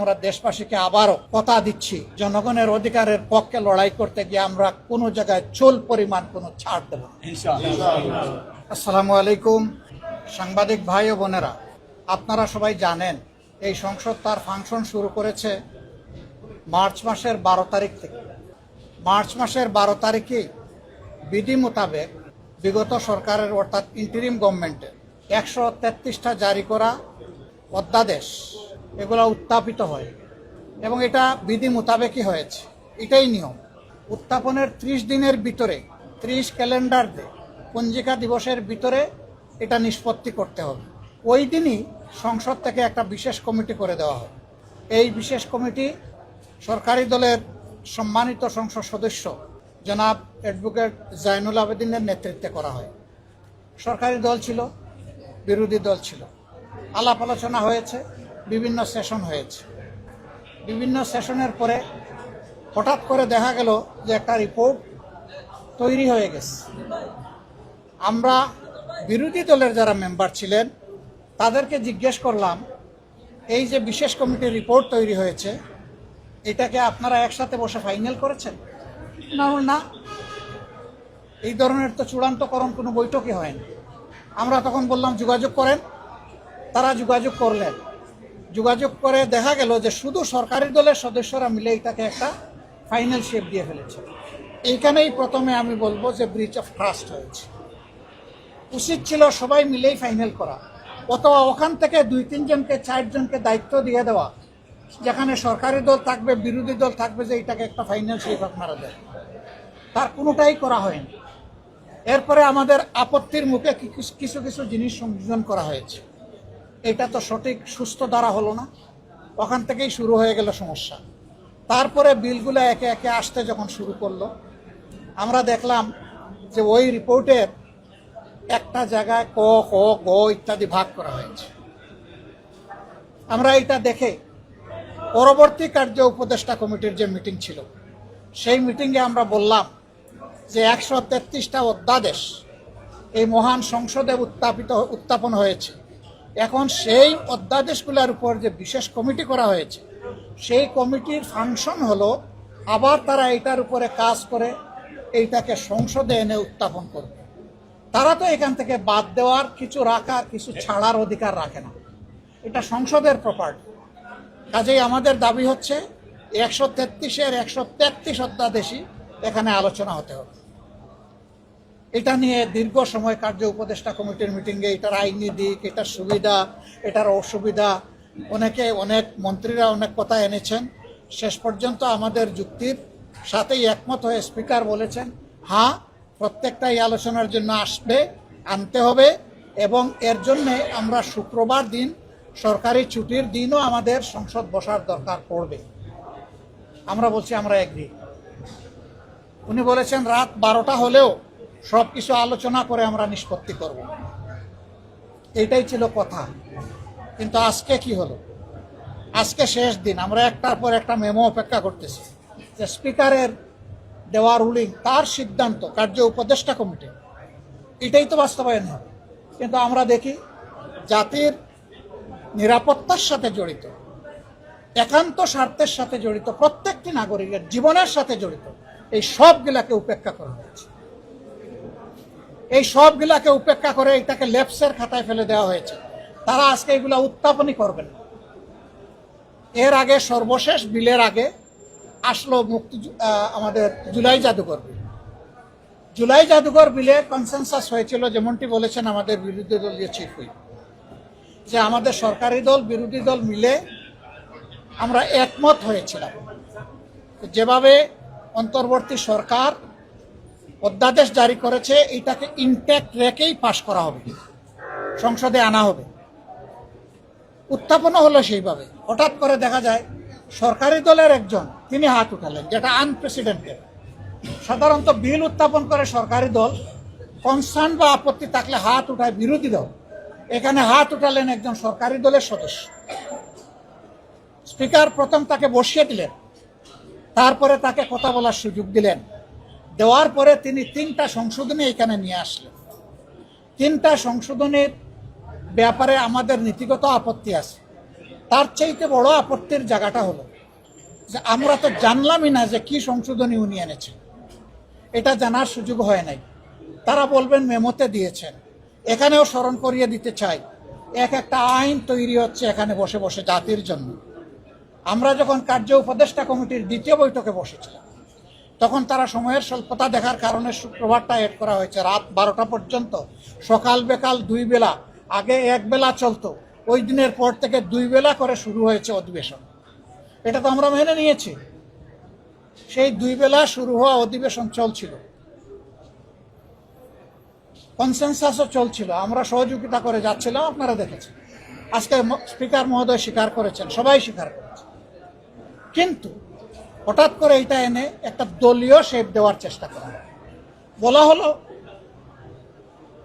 আমরা দেশবাসীকে আবারও কথা দিচ্ছি, জনগণের অধিকারের পক্ষে লড়াই করতে গিয়ে আমরা কোনো জায়গায় চুল পরিমাণ কোনো ছাড় দেব না। আসসালামু আলাইকুম সাংবাদিক ভাই ও বোনেরা, আপনারা সবাই জানেন এই সংসদ তার ফাংশন শুরু করেছে মার্চ মাসের 12 তারিখ থেকে। মার্চ মাসের 12 তারিখে বিধি মোতাবেক বিগত সরকারের অর্থাৎ ইন্টারিম গভর্নমেন্টের 133টা জারি করা অধ্যাদেশ এগুলো উত্থাপিত হয় এবং এটা বিধি মোতাবেকই হয়েছে। এটাই নিয়ম। উত্থাপনের 30 দিনের ভিতরে 30 ক্যালেন্ডার পঞ্জিকা দিবসের ভিতরে এটা নিষ্পত্তি করতে হবে। ওই দিনই সংসদ থেকে একটা বিশেষ কমিটি করে দেওয়া হয়। এই বিশেষ কমিটি সরকারি দলের সম্মানিত সংসদ সদস্য জনাব অ্যাডভোকেট জাইনুল আবেদিনের নেতৃত্বে করা হয়। সরকারি দল ছিল, বিরোধী দল ছিল, আলাপ আলোচনা হয়েছে, বিভিন্ন সেশন হয়েছে। বিভিন্ন সেশনের পরে হঠাৎ করে দেখা গেল যে একটা রিপোর্ট তৈরি হয়ে গেছে। আমরা বিরোধী দলের যারা মেম্বার ছিলেন তাদেরকে জিজ্ঞেস করলাম, এই যে বিশেষ কমিটির রিপোর্ট তৈরি হয়েছে এটাকে আপনারা একসাথে বসে ফাইনাল করেছেন? না, এই ধরনের তো চূড়ান্তকরণ কোনো বৈঠকই হয়নি। আমরা তখন বললাম যোগাযোগ করেন। তারা যোগাযোগ করলেন। যোগাযোগ করে দেখা গেল যে শুধু সরকারি দলের সদস্যরা মিলে এটাকে একটা ফাইনাল শেপ দিয়ে ফেলেছে। এইখানেই প্রথমে আমি বলবো যে ব্রিচ অফ ট্রাস্ট হয়েছে। উচিত ছিল সবাই মিলেই ফাইনাল করা, অথবা ওখান থেকে 2-3 জনকে 4 জনকে দায়িত্ব দিয়ে দেওয়া, যেখানে সরকারি দল থাকবে, বিরোধী দল থাকবে, যে এটাকে একটা ফাইনাল শেপ আপনারা দেন। তার কোনোটাই করা হয়নি। এরপরে আমাদের আপত্তির মুখে কিছু কিছু জিনিস সংযোজন করা হয়েছে। এটা তো সঠিক সুস্থ দ্বারা হলো না। ওখান থেকেই শুরু হয়ে গেল সমস্যা। তারপরে বিলগুলো একে একে আসতে যখন শুরু করলো, আমরা দেখলাম যে ওই রিপোর্টের একটা জায়গায় ক, খ, গ ইত্যাদি ভাগ করা হয়েছে। আমরা এটা দেখে পরবর্তী কার্য উপদেষ্টা কমিটির যে মিটিং ছিল সেই মিটিংয়ে আমরা বললাম যে 133টা অধ্যাদেশ এই মহান সংসদে উত্থাপন হয়েছে। এখন সেই অধ্যাদেশগুলোর উপর যে বিশেষ কমিটি করা হয়েছে সেই কমিটির ফাংশন হলো আবার তারা এটার উপরে কাজ করে এইটাকে সংসদে এনে উত্থাপন করবে। তারা তো এখান থেকে বাদ দেওয়ার, কিছু রাখার, কিছু ছাড়ার অধিকার রাখে না। এটা সংসদের প্রপার্টি। কাজেই আমাদের দাবি হচ্ছে 133-এর 133 অধ্যাদেশই এখানে আলোচনা হতে হবে। এটা নিয়ে দীর্ঘ সময় কার্য উপদেষ্টা কমিটির মিটিংয়ে এটার আইনি দিক, এটার সুবিধা, এটার অসুবিধা, অনেক মন্ত্রীরা অনেক কথা এনেছেন। শেষ পর্যন্ত আমাদের যুক্তির সাথেই একমত হয়ে স্পিকার বলেছেন, হ্যাঁ, প্রত্যেকটাই আলোচনার জন্য আনতে হবে এবং এর জন্যে আমরা শুক্রবার দিন, সরকারি ছুটির দিনও আমাদের সংসদ বসার দরকার পড়বে। আমরা বলছি আমরা এগ্রি। উনি বলেছেন রাত 12টা হলেও সব কিছু আলোচনা করে আমরা নিষ্পত্তি করব। এটাই ছিল কথা। কিন্তু আজকে কি হলো? আজকে শেষ দিন, আমরা একটার পর একটা মেমো অপেক্ষা করতেছি যে স্পিকারের দেওয়া রুলিং, তার সিদ্ধান্ত কার্য উপদেষ্টা কমিটি, এটাই তো বাস্তবায়ন হবে। কিন্তু আমরা দেখি জাতির নিরাপত্তার সাথে জড়িত, একান্ত স্বার্থের সাথে জড়িত, প্রত্যেকটি নাগরিকের জীবনের সাথে জড়িত এই সবগুলাকে উপেক্ষা করা হয়েছে। এই সবগুলাকে উপেক্ষা করে এটাকে লেপসের খাতায় ফেলে দেওয়া হয়েছে। তারা আজকে এগুলা উত্থাপনই করবেন না। এর আগে সর্বশেষ বিলের আগে আসলো আমাদের জুলাই জাদুঘর বিল। জুলাই জাদুঘর বিলে কনসেনসাস হয়েছিল, যেমনটি বলেছেন আমাদের বিরোধী দলীয় চিফ হুইপ, যে আমাদের সরকারি দল বিরোধী দল মিলে আমরা একমত হয়েছিলাম যেভাবে অন্তর্বর্তী সরকার অধ্যাদেশ জারি করেছে এটাকে ইনট্যাক্ট রেখেই পাশ করা হবে, সংসদে আনা হবে। উত্থাপনও হলো সেইভাবে। হঠাৎ করে দেখা যায় সরকারি দলের একজন তিনি হাত উঠালেন, যেটা আনপ্রেসিডেন্টেড। সাধারণত বিল উত্থাপন করে সরকারি দল, কনসার্ন বা আপত্তি থাকলে হাত উঠায় বিরোধী দল। এখানে হাত উঠালেন একজন সরকারি দলের সদস্য। স্পিকার প্রথম তাকে বসিয়ে দিলেন, তারপরে তাকে কথা বলার সুযোগ দিলেন। দেওয়ার পরে তিনি 3টা সংশোধনী এখানে নিয়ে আসলেন। 3টা সংশোধনীর ব্যাপারে আমাদের নীতিগত আপত্তি আছে। তার চাইতে বড় আপত্তির জায়গাটা হলো যে আমরা তো জানলামই না যে কি সংশোধনী উনি এনেছেন, এটা জানার সুযোগ হয় নাই। তারা বলবেন মেমোতে দিয়েছেন। এখানেও স্মরণ করিয়ে দিতে চাই, একটা আইন তৈরি হচ্ছে এখানে বসে বসে জাতির জন্য। আমরা যখন কার্য উপদেষ্টা কমিটির দ্বিতীয় বৈঠকে বসেছিলাম, তখন তারা সময়ের স্বল্পতা দেখার কারণে শুক্রবারটা এড করা হয়েছে রাত 12টা পর্যন্ত, সকাল বিকাল 2 বেলা। আগে 1 বেলা চলতো, ওই দিনের পর থেকে 2 বেলা করে শুরু হয়েছে অধিবেশন। এটা তো আমরা মেনে নিয়েছি। সেই 2 বেলা শুরু হওয়া অধিবেশন চলছিল, কনসেনসাসও চলছিল, আমরা সহযোগিতা করে যাচ্ছিলাম, আপনারা দেখেছেন। আজকে স্পিকার মহোদয় স্বীকার করেছেন, সবাই স্বীকার করেছে। কিন্তু হঠাৎ করে এটা এনে একটা দলীয় শেপ দেওয়ার চেষ্টা করা বলা হলো,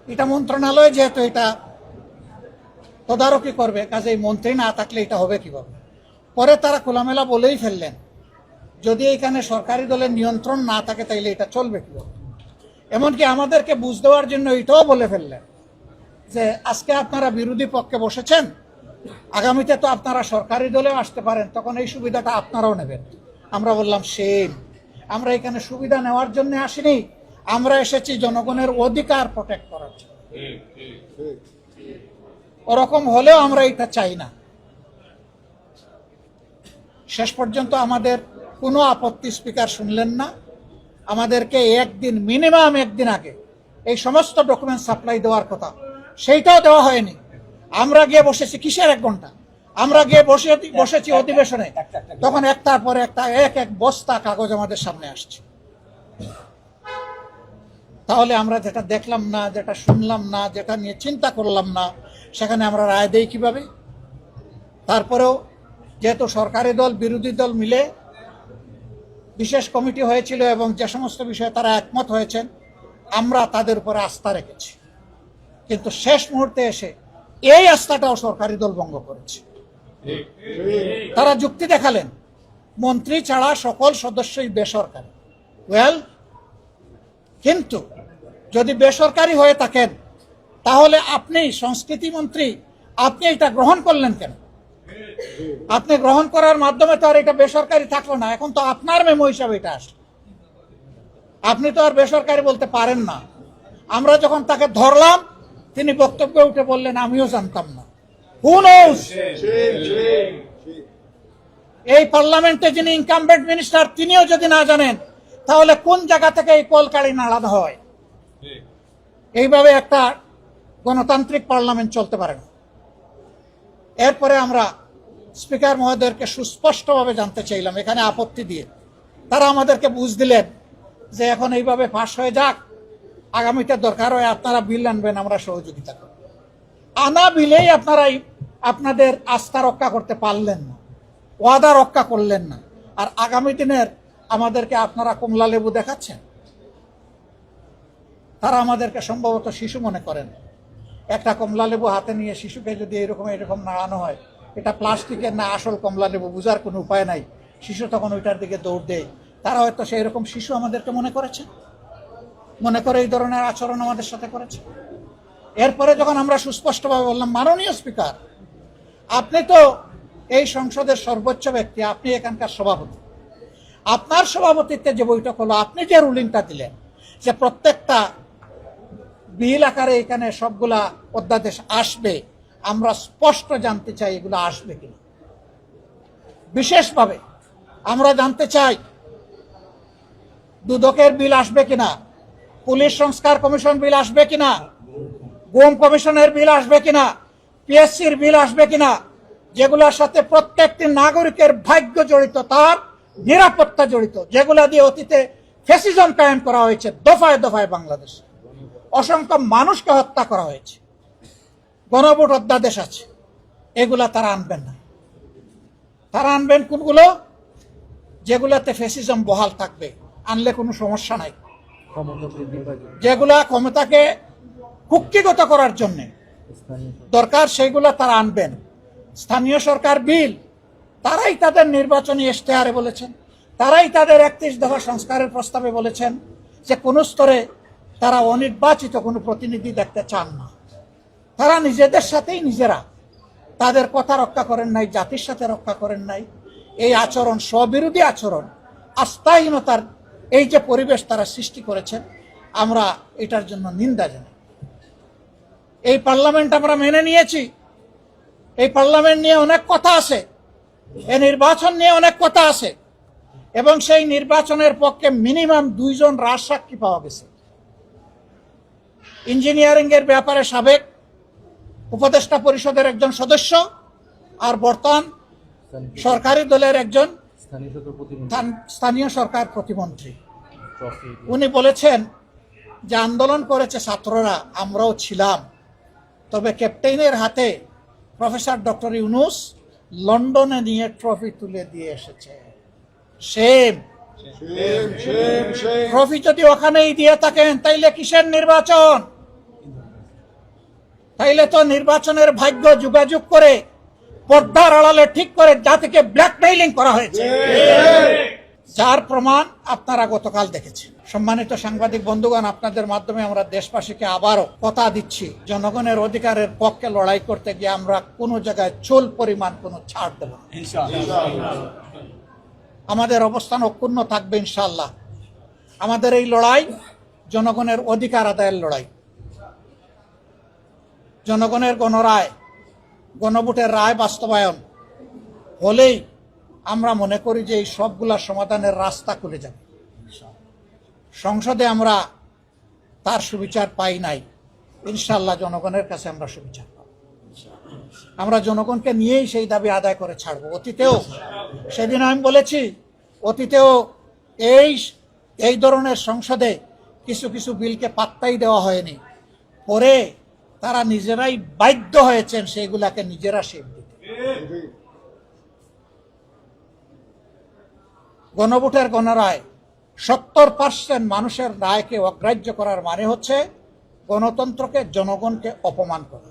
এটা মন্ত্রণালয় যেহেতু এটা তদারকি করবে, কাজেই মন্ত্রী না থাকলে এটা হবে কিভাবে। পরে তারা খোলামেলা বলেই ফেললেন, যদি এখানে সরকারি দলের নিয়ন্ত্রণ না থাকে তাইলে এটা চলবে কিভাবে। এমনকি আমাদেরকে বুঝ দেওয়ার জন্য এটাও বলে ফেললেন যে আজকে আপনারা বিরোধী পক্ষে বসেছেন, আগামীতে তো আপনারা সরকারি দলেও আসতে পারেন, তখন এই সুবিধাটা আপনারাও নেবেন। আমরা বললাম সেম, আমরা এখানে সুবিধা নেওয়ার জন্য আসিনি, আমরা এসেছি জনগণের অধিকার প্রোটেক্ট করার জন্য। ওরকম হলেও আমরা এটা চাই না। শেষ পর্যন্ত আমাদের কোনো আপত্তি স্পিকার শুনলেন না। আমাদেরকে মিনিমাম একদিন আগে এই সমস্ত ডকুমেন্ট সাপ্লাই দেওয়ার কথা, সেইটাও দেওয়া হয়নি। আমরা গিয়ে বসেছি কিসের 1 ঘন্টা, আমরা গিয়ে বসেছি অধিবেশনে, তখন একটার পর একটা এক বস্তা কাগজ আমাদের সামনে আসছে। তাহলে আমরা যেটা দেখলাম না, যেটা শুনলাম না, যেটা নিয়ে চিন্তা করলাম না, সেখানে আমরা রায় দেই কিভাবে? তারপরেও যেহেতু সরকারি দল বিরোধী দল মিলে বিশেষ কমিটি হয়েছিল এবং যে সমস্ত বিষয়ে তারা একমত হয়েছেন, আমরা তাদের উপরে আস্থা রেখেছি। কিন্তু শেষ মুহূর্তে এসে এই আস্থাটাও সরকারি দল ভঙ্গ করেছে। তারা যুক্তি দেখালেন মন্ত্রী ছাড়া সকল সদস্যই বেসরকারি। কিন্তু যদি বেসরকারি হয়ে থাকেন, তাহলে আপনি সংস্কৃতি মন্ত্রী, আপনি এটা গ্রহণ করলেন কেন? আপনি গ্রহণ করার মাধ্যমে তো আর এটা বেসরকারি থাকলো না, এখন তো আপনার মেমো হিসাবে এটা আসলো। আপনি তো আর বেসরকারি বলতে পারেন না। আমরা যখন তাকে ধরলাম, তিনি বক্তব্যে উঠে বললেন আমিও জানতাম না। হু নোস? এই পার্লামেন্টে যিনি ইনকামবেন্ট মিনিস্টার, তিনিও যদি না জানেন, তাহলে কোন জায়গা থেকে এই কলকারি নাড়ানো হয়? এইভাবে একটা গণতান্ত্রিক পার্লামেন্ট চলতে পারে না। এরপরে আমরা স্পিকার মহোদয়কে সুস্পষ্টভাবে জানতে চাইলাম এখানে আপত্তি দিয়ে। তারা আমাদেরকে বুঝ দিলেন যে এখন এইভাবে পাশ হয়ে যাক, আগামীতে দরকার হয় আপনারা বিল আনবেন, আমরা সহযোগিতা করব। আনা বিলেই আপনারা আপনাদের আস্থা রক্ষা করতে পারলেন না, ওয়াদা রক্ষা করলেন না, আর আগামী দিনের আমাদেরকে আপনারা কমলা লেবু দেখাচ্ছেন। তারা আমাদেরকে সম্ভবত শিশু মনে করেন। একটা কমলা লেবু হাতে নিয়ে শিশুকে যদি এরকম নাড়ানো হয়, এটা প্লাস্টিকের না আসল কমলা লেবু বোঝার কোনো উপায় নাই। শিশু তখন ওইটার দিকে দৌড় দেয়। তারা হয়তো সেই রকম শিশু আমাদেরকে মনে করেছে, মনে করে এই ধরনের আচরণ আমাদের সাথে করেছে। এরপরে যখন আমরা সুস্পষ্টভাবে বললাম, মাননীয় স্পিকার, আপনি তো এই সংসদের সর্বোচ্চ ব্যক্তি, আপনি এখানকার সভাপতি, আপনার সভাপতিত্বে যে বৈঠক হলো, আপনি যে রুলিংটা দিলেন যে প্রত্যেকটা বিল আকারে এখানে সবগুলা অধ্যাদেশ আসবে, আমরা স্পষ্ট জানতে চাই এগুলো আসবে কিনা। বিশেষভাবে আমরা জানতে চাই দুদকের বিল আসবে কিনা, পুলিশ সংস্কার কমিশন বিল আসবে কিনা, গুম কমিশনের বিল আসবে কিনা, পিএসসির বিল আসবে কিনা, যেগুলোর সাথে প্রত্যেকটি নাগরিকের ভাগ্য জড়িত, তার নিরাপত্তা জড়িত, যেগুলা দিয়ে অতীতে ফ্যাসিজম কায়েম করা হয়েছে দফায় দফায় বাংলাদেশে, অসংখ্য মানুষকে হত্যা করা হয়েছে, গণভোট অধ্যাদেশ আছে, এগুলা তারা আনবেন না। তারা আনবেন কোনগুলো? যেগুলাতে ফ্যাসিজম বহাল থাকবে, আনলে কোনো সমস্যা নাই। যেগুলা ক্ষমতাকে কুক্ষিগত করার জন্য দরকার, সেইগুলা তারা আনবেন। স্থানীয় সরকার বিল, তারাই তাদের নির্বাচনী ইশতেহারে বলেছেন, তারাই তাদের 31 দফা সংস্কারের প্রস্তাবে বলেছেন যে কোন স্তরে তারা অনির্বাচিত কোনো প্রতিনিধি দেখতে চান না। তারা নিজেদের সাথেই নিজেরা তাদের কথা রক্ষা করেন নাই, জাতির সাথে রক্ষা করেন নাই। এই আচরণ, স্ববিরোধী আচরণ, আস্থাহীনতার এই যে পরিবেশ তারা সৃষ্টি করেছেন, আমরা এটার জন্য নিন্দা জানাই। এই পার্লামেন্ট আমরা মেনে নিয়েছি। এই পার্লামেন্ট নিয়ে অনেক কথা আছে, এই নির্বাচন নিয়ে অনেক কথা আছে, এবং সেই নির্বাচনের পক্ষে মিনিমাম 2 জন রাজসাক্ষী পাওয়া গেছে। ইঞ্জিনিয়ারিং এর ব্যাপারে সাবেক উপদেষ্টা পরিষদের একজন সদস্য আর বর্তমান সরকারি দলের একজন স্থানীয় সরকার প্রতিমন্ত্রী, উনি বলেছেন যে আন্দোলন করেছে ছাত্ররা, আমরাও ছিলাম, তবে ক্যাপ্টেনের হাতে প্রফেসর ডক্টর ইউনূস লন্ডনে নিয়ে ট্রফি তুলে দিয়ে এসেছে। সেম ট্রফি যদি ওখানেই দিয়ে থাকেন, তাইলে কিসের নির্বাচন? তাইলে তো নির্বাচনের ভাগ্য যোগাযোগ করে পর্দার আড়ালে ঠিক করে জাতিকে ব্ল্যাকমেইলিং করা হয়েছে, যার প্রমাণ আপনারা গতকাল দেখেছেন। সম্মানিত সাংবাদিক বন্ধুগণ, আপনাদের মাধ্যমে আমরা দেশবাসীকে আবারও কথা দিচ্ছি, জনগণের অধিকারের পক্ষে লড়াই করতে গিয়ে আমরা কোনো জায়গায় চুল পরিমাণ কোনো ছাড় দেব না। আমাদের অবস্থান অক্ষুণ্ণ থাকবে ইনশাআল্লাহ। আমাদের এই লড়াই জনগণের অধিকার আদায়ের লড়াই। জনগণের গণরায়, গণভোটের রায় বাস্তবায়ন হলেই আমরা মনে করি যে এই সবগুলা সমাধানের রাস্তা খুলে যাবে। সংসদে আমরা তার সুবিচার পাই নাই, ইনশাআল্লাহ জনগণের কাছে আমরা সুবিচার পাব। আমরা জনগণকে নিয়েই সেই দাবি আদায় করে ছাড়বো। অতীতেও সেদিন আমি বলেছি, অতীতেও এই ধরনের সংসদে কিছু কিছু বিলকে পাত্তাই দেওয়া হয়নি, পরে তারা নিজেরাই বাধ্য হয়েছেন সেগুলাকে নিজেরা শেপ দিতে। গণভোটের গণরায় 70% মানুষের রায়কে অগ্রাহ্য করার মানে হচ্ছে গণতন্ত্রকে, জনগণকে অপমান করা।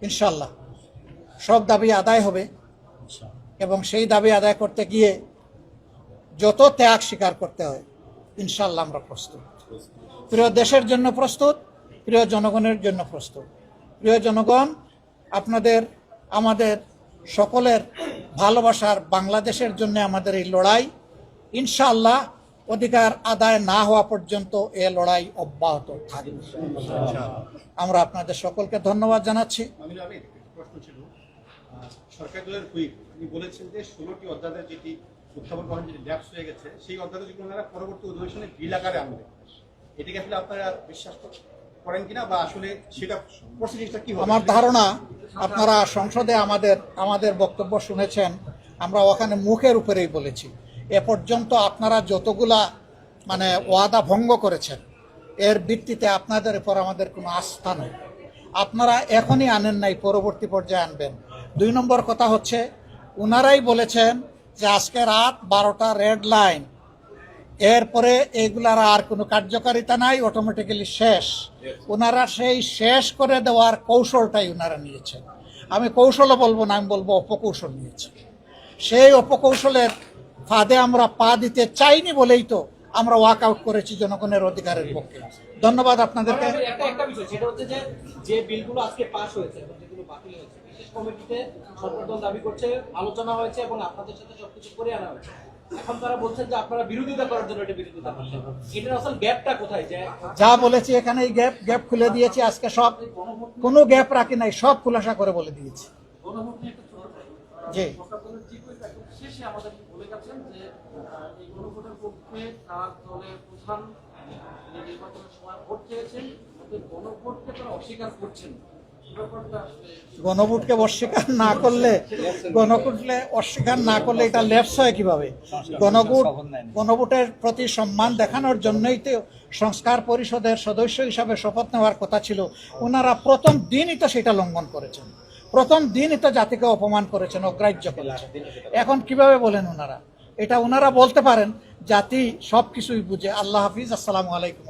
ইনশাআল্লাহ সব দাবি আদায় হবে, এবং সেই দাবি আদায় করতে গিয়ে যত ত্যাগ স্বীকার করতে হয় ইনশাআল্লাহ আমরা প্রস্তুত। প্রিয় দেশের জন্য প্রস্তুত, প্রিয় জনগণের জন্য প্রস্তুত। প্রিয় জনগণ, আপনাদের আমাদের সকলের ভালোবাসার বাংলাদেশের জন্য আমাদের এই লড়াই ইনশাআল্লাহ অধিকার আদায় না হওয়া পর্যন্ত এ লড়াই অব্যাহত থাকবে। আমরা আপনাদের সকলকে ধন্যবাদ জানাচ্ছি। প্রশ্ন ছিল, সরকার দলের হুইপ তিনি বলেছেন যে 16টি অধ্যাদেশ যেটি উত্থাপন করেন, যেটি ল্যাপস হয়ে গেছে, সেই অধ্যাদেশগুলো ওনারা পরবর্তী অধিবেশনে বিল আকারে আনবে। এটিকে আসলে আপনারা বিশ্বাস করেন কিনা, বা আসলে সেটা প্রসিডিউরটা কি হবে? আমার ধারণা, আপনারা সংসদে আমাদের বক্তব্য শুনেছেন, আমরা ওখানে মুখের উপরেই বলেছি, এ পর্যন্ত আপনারা যতগুলা ওয়াদা ভঙ্গ করেছেন, এর ভিত্তিতে আপনাদের উপর আমাদের কোনো আস্থা নেই। আপনারা এখনই আনেন নাই, পরবর্তী পর্যায়ে আনবেন। 2 নম্বর কথা হচ্ছে, ওনারাই বলেছেন যে আজকে রাত 12টা রেড লাইন, এরপরে এগুলার আর কোনো কার্যকারিতা নাই, অটোমেটিক্যালি শেষ। ওনারা সেই শেষ করে দেওয়ার কৌশলটাই ওনারা নিয়েছেন। আমি কৌশলও বলবো না, আমি বলবো অপকৌশল নিয়েছে। সেই অপকৌশলের ফাঁদে আমরা পা দিতে চাইনি বলেই তো আমরা ওয়াক আউট করেছি জনগণের অধিকারের পক্ষে। ধন্যবাদ আপনাদেরকে। একটা বিষয়, সেটা হচ্ছে যে বিলগুলো আজকে পাস হয়েছে এবং যেগুলো বাতিল হয়েছে, বিশেষ কমিটিতে সরকার দল দাবি করছে আলোচনা হয়েছে এবং আপনাদের সাথে সবকিছু করে আনা হয়েছে। এখন তারা বলছেন যে আপনারা বিরোধিতা করার জন্য এটা বিরোধিতা করছেন। এটার আসল গ্যাপটা কোথায়? যা বলেছি এখানে এই গ্যাপ খুলে দিয়েছি। আজকে সব, কোনো গ্যাপ রাখি নাই, সব খুলাসা করে বলে দিয়েছি। জি, শেষে আমাদের বলে গেছেন যে এই গণভোটের পক্ষে তার দলের প্রধান নির্বাচনের সময় ভোট চেয়েছেন, গণভোটকে তারা অস্বীকার করছেন। গণভোটকে অস্বীকার না করলে এটা ল্যাপস হয় কিভাবে? গণভোটের প্রতি সম্মান দেখানোর জন্যই তো সংস্কার পরিষদের সদস্য হিসাবে শপথ নেওয়ার কথা ছিল। ওনারা প্রথম দিনই তো সেটা লঙ্ঘন করেছেন, প্রথম দিনই তো জাতিকে অপমান করেছেন, অগ্রাহ্য করেছেন। এখন কিভাবে বলেন ওনারা? এটা ওনারা বলতে পারেন, জাতি সবকিছুই বুঝে। আল্লাহ হাফিজ, আসসালামু আলাইকুম।